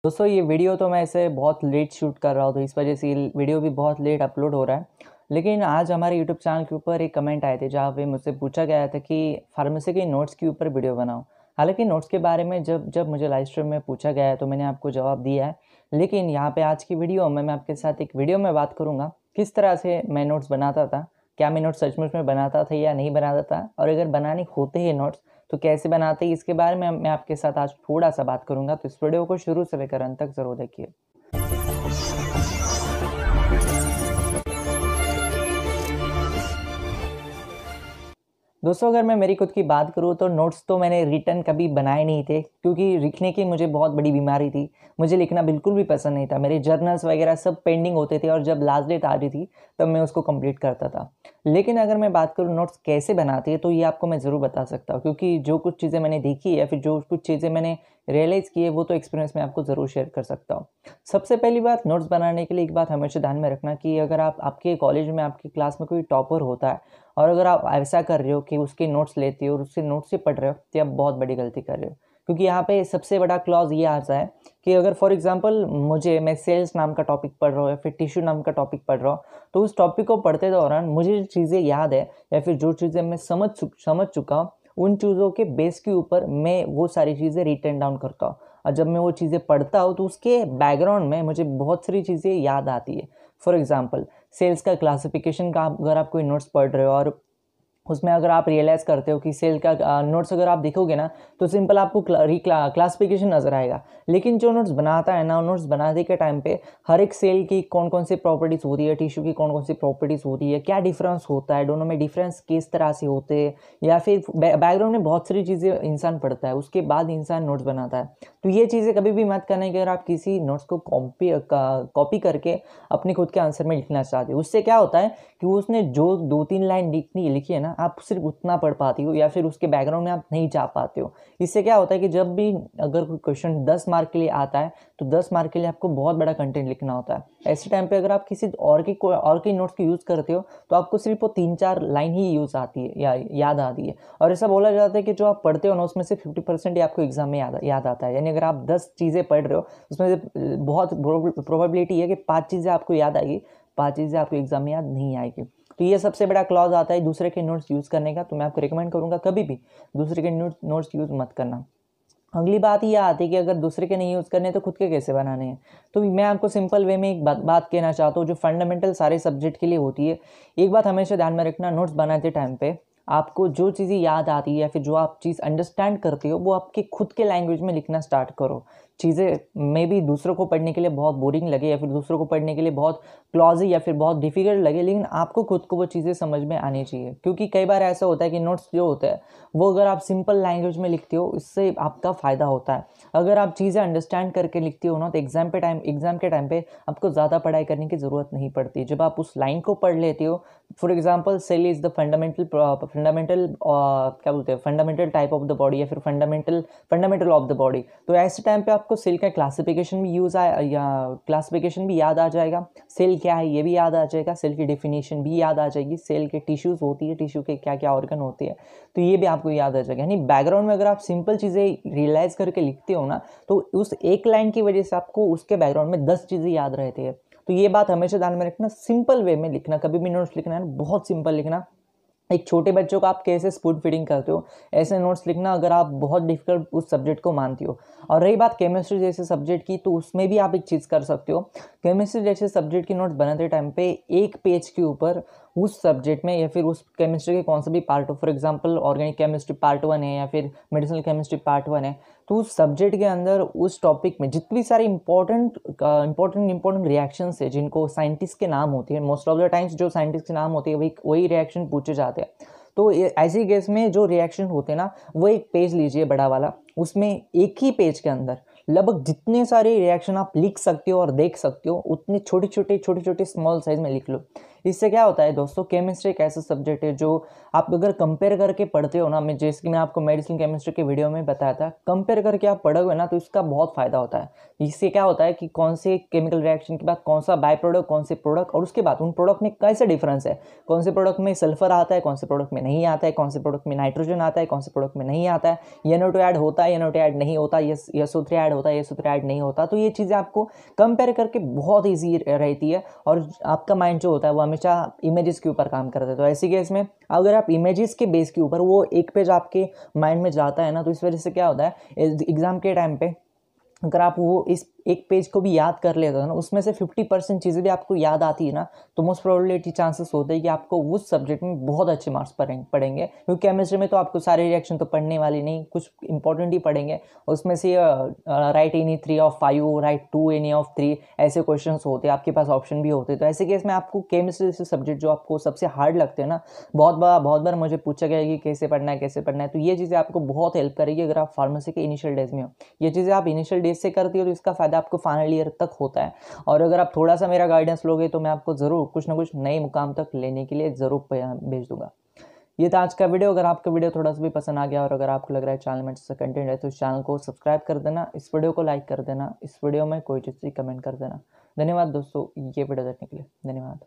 दोस्तों ये वीडियो तो मैं ऐसे बहुत लेट शूट कर रहा हूँ, तो इस वजह से ये वीडियो भी बहुत लेट अपलोड हो रहा है। लेकिन आज हमारे यूट्यूब चैनल के ऊपर एक कमेंट आए थे जहाँ पे मुझसे पूछा गया था कि फार्मेसी के नोट्स के ऊपर वीडियो बनाओ। हालांकि नोट्स के बारे में जब जब मुझे लाइव स्ट्रीम में पूछा गया है तो मैंने आपको जवाब दिया है। लेकिन यहाँ पे आज की वीडियो में मैं आपके साथ एक वीडियो में बात करूँगा किस तरह से मैं नोट्स बनाता था, क्या मैं नोट्स सचमुच में बनाता था या नहीं बनाता था, और अगर बनाने होते हैं नोट्स तो कैसे बनाते हैं, इसके बारे में मैं आपके साथ आज थोड़ा सा बात करूंगा। तो इस वीडियो को शुरू से लेकर अंत तक जरूर देखिए। दोस्तों अगर मैं मेरी खुद की बात करूँ तो नोट्स तो मैंने रिटर्न कभी बनाए नहीं थे, क्योंकि लिखने की मुझे बहुत बड़ी बीमारी थी। मुझे लिखना बिल्कुल भी पसंद नहीं था। मेरे जर्नल्स वगैरह सब पेंडिंग होते थे और जब लास्ट डेट आ रही थी तब मैं उसको कंप्लीट करता था। लेकिन अगर मैं बात करूँ नोट्स कैसे बनाती है तो ये आपको मैं ज़रूर बता सकता हूँ, क्योंकि जो कुछ चीज़ें मैंने देखी है या फिर जो कुछ चीज़ें मैंने रियलाइज़ की है वो तो एक्सपीरियंस में आपको ज़रूर शेयर कर सकता हूँ। सबसे पहली बात, नोट्स बनाने के लिए एक बात हमेशा ध्यान में रखना कि अगर आप आपके कॉलेज में आपकी क्लास में कोई टॉपर होता है और अगर आप ऐसा कर रहे हो कि उसके नोट्स लेते हो और उससे नोट्स से पढ़ रहे हो तो आप बहुत बड़ी गलती कर रहे हो। क्योंकि यहाँ पे सबसे बड़ा क्लॉज ये आता है कि अगर फॉर एग्जांपल मैं सेल्स नाम का टॉपिक पढ़ रहा हूँ या फिर टिश्यू नाम का टॉपिक पढ़ रहा हूँ, तो उस टॉपिक को पढ़ते दौरान मुझे जो चीज़ें याद है या फिर जो चीज़ें मैं समझ चुका हूँ, उन चीज़ों के बेस के ऊपर मैं वो सारी चीज़ें रिटर्न डाउन करता हूँ। और जब मैं वो चीज़ें पढ़ता हूँ तो उसके बैकग्राउंड में मुझे बहुत सारी चीज़ें याद आती है। फॉर एग्जांपल सेल्स का क्लासिफिकेशन का अगर आप कोई नोट्स पढ़ रहे हो और उसमें अगर आप रियलाइज़ करते हो कि सेल का नोट्स अगर आप देखोगे ना तो सिंपल आपको क्लासिफिकेशन नज़र आएगा। लेकिन जो नोट्स बनाता है ना, नोट्स बनाने के टाइम पे हर एक सेल की कौन कौन सी प्रॉपर्टीज़ होती है, टिश्यू की कौन कौन सी प्रॉपर्टीज़ होती है, क्या डिफरेंस होता है, दोनों में डिफरेंस किस तरह से होते हैं, या फिर बैकग्राउंड में बहुत सारी चीज़ें इंसान पढ़ता है उसके बाद इंसान नोट्स बनाता है। तो ये चीज़ें कभी भी मत करना कि अगर आप किसी नोट्स को कॉपी करके अपने खुद के आंसर में लिखना चाहते हो। उससे क्या होता है कि उसने जो 2-3 लाइन लिखी है ना, आप सिर्फ उतना पढ़ पाती हो या फिर उसके बैकग्राउंड में आप नहीं जा पाते हो। इससे क्या होता है कि जब भी अगर कोई क्वेश्चन 10 मार्क के लिए आता है तो 10 मार्क के लिए आपको बहुत बड़ा कंटेंट लिखना होता है। ऐसे टाइम पे अगर आप किसी और की नोट्स को यूज़ करते हो तो आपको सिर्फ वो 3-4 लाइन ही यूज़ आती है या याद आती है। और ऐसा बोला जाता है कि जो आप पढ़ते हो ना उसमें से 50% ही आपको एग्जाम में याद आता है। यानी अगर आप 10 चीज़ें पढ़ रहे हो उसमें से बहुत प्रोबेबिलिटी है कि 5 चीज़ें आपको याद आएगी, 5 चीज़ें आपको एग्जाम में याद नहीं आएगी। तो ये सबसे बड़ा क्लॉज आता है दूसरे के नोट्स यूज़ करने का। तो मैं आपको रिकमेंड करूँगा कभी भी दूसरे के नोट्स यूज़ मत करना। अगली बात ये आती है कि अगर दूसरे के नहीं यूज़ करने तो खुद के कैसे बनाने हैं। तो मैं आपको सिंपल वे में एक बात कहना चाहता हूँ जो फंडामेंटल सारे सब्जेक्ट के लिए होती है। एक बात हमेशा ध्यान में रखना, नोट्स बनाते टाइम पे आपको जो चीज़ें याद आती है या फिर जो आप चीज़ अंडरस्टैंड करते हो वो आपके खुद के लैंग्वेज में लिखना स्टार्ट करो। चीज़ें मे बी दूसरों को पढ़ने के लिए बहुत बोरिंग लगे या फिर दूसरों को पढ़ने के लिए बहुत क्लॉजी या फिर बहुत डिफिकल्ट लगे, लेकिन आपको खुद को वो चीज़ें समझ में आनी चाहिए। क्योंकि कई बार ऐसा होता है कि नोट्स जो होता है वो अगर आप सिंपल लैंग्वेज में लिखते हो इससे आपका फ़ायदा होता है। अगर आप चीज़ें अंडरस्टैंड करके लिखते हो ना तो एग्जाम के टाइम पे आपको ज़्यादा पढ़ाई करने की ज़रूरत नहीं पड़ती। जब आप उस लाइन को पढ़ लेते हो, for example cell is the fundamental type of the body या फिर फंडामेंटल ऑफ द बॉडी, तो ऐसे टाइम पे आपको सेल का क्लासिफिकेशन भी याद आ जाएगा, सेल क्या है ये भी याद आ जाएगा, सेल की डेफिनेशन भी याद आ जाएगी, सेल के टिश्यूज़ होती है, टिश्यू के क्या क्या ऑर्गन होते हैं तो ये भी आपको याद आ जाएगा। यानी बैकग्राउंड में अगर आप सिंपल चीज़ें रियलाइज़ करके लिखते हो ना तो उस एक लाइन की वजह से आपको उसके बैकग्राउंड में 10 चीज़ें याद रहती है। तो ये बात हमेशा ध्यान में रखना, सिंपल वे में लिखना, कभी भी नोट्स लिखना है ना बहुत सिंपल लिखना। एक छोटे बच्चों को आप कैसे स्पून फीडिंग करते हो ऐसे नोट्स लिखना अगर आप बहुत डिफिकल्ट उस सब्जेक्ट को मानती हो। और रही बात केमिस्ट्री जैसे सब्जेक्ट की, तो उसमें भी आप एक चीज़ कर सकते हो। केमिस्ट्री जैसे सब्जेक्ट की नोट्स बनाते टाइम पे एक पेज के ऊपर उस सब्जेक्ट में या फिर उस केमिस्ट्री के कौन सा भी पार्ट हो, for example organic chemistry part 1 है या फिर मेडिसिनल केमिस्ट्री पार्ट 1 है, तो उस सब्जेक्ट के अंदर उस टॉपिक में जितनी सारी इंपॉर्टेंट रिएक्शंस है जिनको साइंटिस्ट के नाम होते हैं, मोस्ट ऑफ द टाइम्स जो साइंटिस्ट के नाम होते हैं वही रिएक्शन पूछे जाते हैं। तो ऐसी केस में जो रिएक्शन होते हैं ना वो एक पेज लीजिए बड़ा वाला, उसमें एक ही पेज के अंदर लगभग जितने सारे रिएक्शन आप लिख सकते हो और देख सकते हो उतने छोटे छोटे स्मॉल साइज में लिख लो। इससे क्या होता है दोस्तों, केमिस्ट्री एक ऐसा सब्जेक्ट है जो आप अगर कंपेयर करके पढ़ते हो ना, मैं जैसे कि मैं आपको मेडिसिन केमिस्ट्री के वीडियो में बताया था, कंपेयर करके आप पढ़ोगे ना तो इसका बहुत फायदा होता है। इससे क्या होता है कि कौन से केमिकल रिएक्शन के बाद कौन सा बाय प्रोडक्ट, कौन से प्रोडक्ट, और उसके बाद उन प्रोडक्ट में कैसे डिफरेंस है, कौन से प्रोडक्ट में सल्फर आता है, कौन से प्रोडक्ट में नहीं आता है, कौन से प्रोडक्ट में नाइट्रोजन आता है, कौन से प्रोडक्ट में नहीं आता है, NO2 ऐड होता है, NO2 ऐड नहीं होता, SO3 ऐड होता है, SO3 ऐड नहीं होता। तो ये चीज़ें आपको कंपेयर करके बहुत ईजी रहती है, और आपका माइंड जो होता है वो हमेशा इमेजेस के ऊपर काम करता है। तो ऐसी केस में अगर आप इमेजेस के बेस के ऊपर वो एक पेज आपके माइंड में जाता है ना, तो इस वजह से क्या होता है, एग्जाम के टाइम पे अगर आप वो इस एक पेज को भी याद कर लेते हो ना, उसमें से 50% चीज़ें भी आपको याद आती है ना, तो मोस्ट प्रोबेबिलिटी चांसेस होते हैं कि आपको उस सब्जेक्ट में बहुत अच्छे मार्क्स पड़ेंगे। क्योंकि केमिस्ट्री में तो आपको सारे रिएक्शन तो पढ़ने वाली नहीं, कुछ इंपॉर्टेंट ही पढ़ेंगे। उसमें से right any 3 of 5, right 2 any of 3, ऐसे क्वेश्चन होते हैं, आपके पास ऑप्शन भी होते हैं। तो ऐसे केस में आपको केमिस्ट्री से सब्जेक्ट जो आपको सबसे हार्ड लगते हैं ना, बहुत बार मुझे पूछा गया है कि कैसे पढ़ना है, कैसे पढ़ना है। तो ये चीज़ें आपको बहुत हेल्प करेगी अगर आप फार्मेसी के इनिशियल डेज में हो। ये चीज़ें आप इनिशियल डेज से करती हो तो इसका फायदा आपको फाइनल ईयर तक होता है। और अगर आप थोड़ा सा मेरा गाइडेंस लोगे तो मैं आपको ज़रूर कुछ ना कुछ नए मुकाम तक लेने के लिए ज़रूर भेज दूंगा। ये था आज का वीडियो। अगर आपका वीडियो थोड़ा सा भी पसंद आ गया और अगर आपको लग रहा है चैनल में अच्छा कंटेंट है तो इस चैनल को सब्सक्राइब कर देना, इस वीडियो को लाइक कर देना, इस वीडियो में कोई चीज़ कमेंट कर देना। धन्यवाद दोस्तों ये वीडियो देखने के लिए, धन्यवाद।